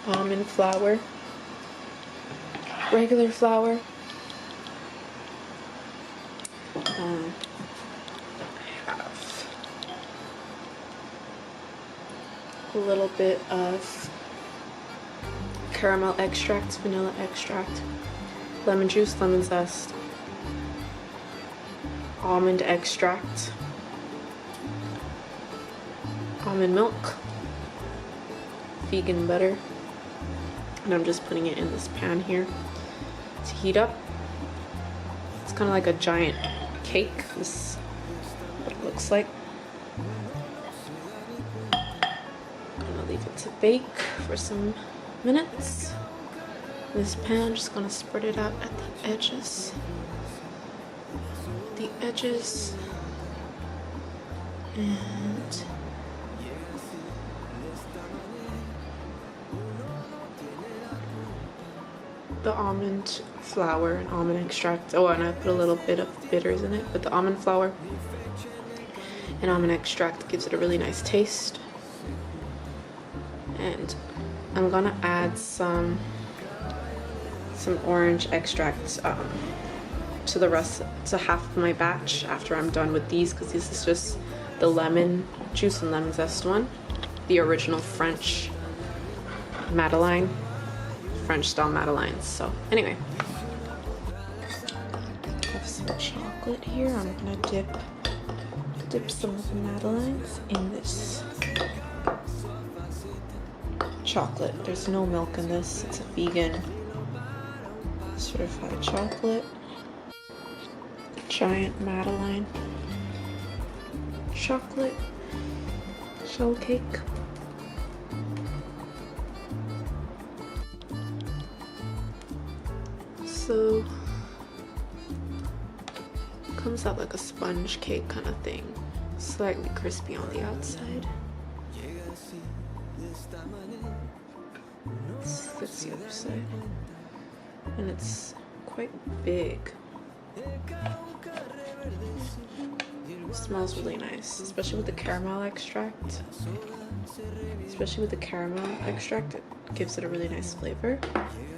almond flour, regular flour. I have a little bit of caramel extract, vanilla extract, lemon juice, lemon zest, almond extract, almond milk, vegan butter, and I'm just putting it in this pan here to heat up. It's kind of like a giant cake. This is what it looks like. I'm gonna leave it to bake for some minutes. This pan, just gonna spread it out at the edges. And the almond flour and almond extract. Oh, and I put a little bit of bitters in it, but the almond flour and almond extract gives it a really nice taste. And I'm gonna add some orange extract to half of my batch after I'm done with these, because this is just the lemon juice and lemon zest one, the original French Madeleine, French style Madeleines. So anyway, I have some chocolate here. I'm gonna dip some of the Madeleines in this chocolate. There's no milk in this. It's a vegan certified chocolate. Giant Madeleine chocolate shell cake. So comes out like a sponge cake kind of thing, slightly crispy on the outside. That's the other side, and it's quite big. It smells really nice, especially with the caramel extract. It gives it a really nice flavor.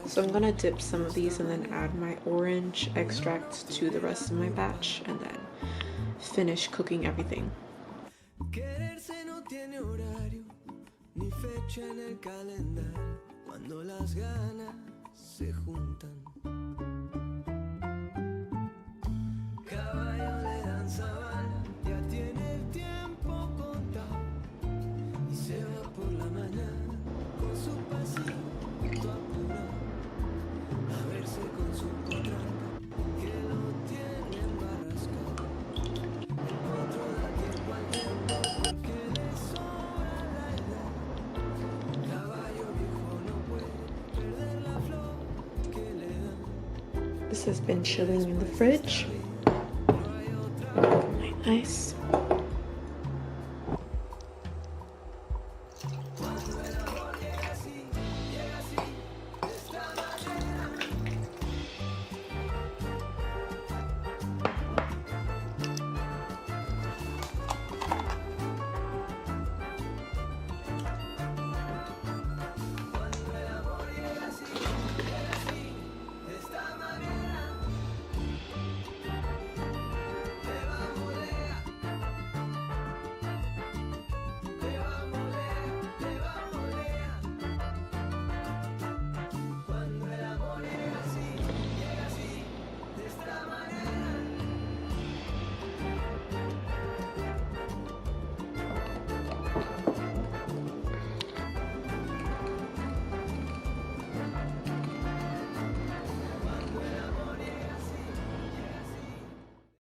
So I'm gonna dip some of these and then add my orange extract to the rest of my batch and then finish cooking everything. This has been chilling in the fridge. My ice.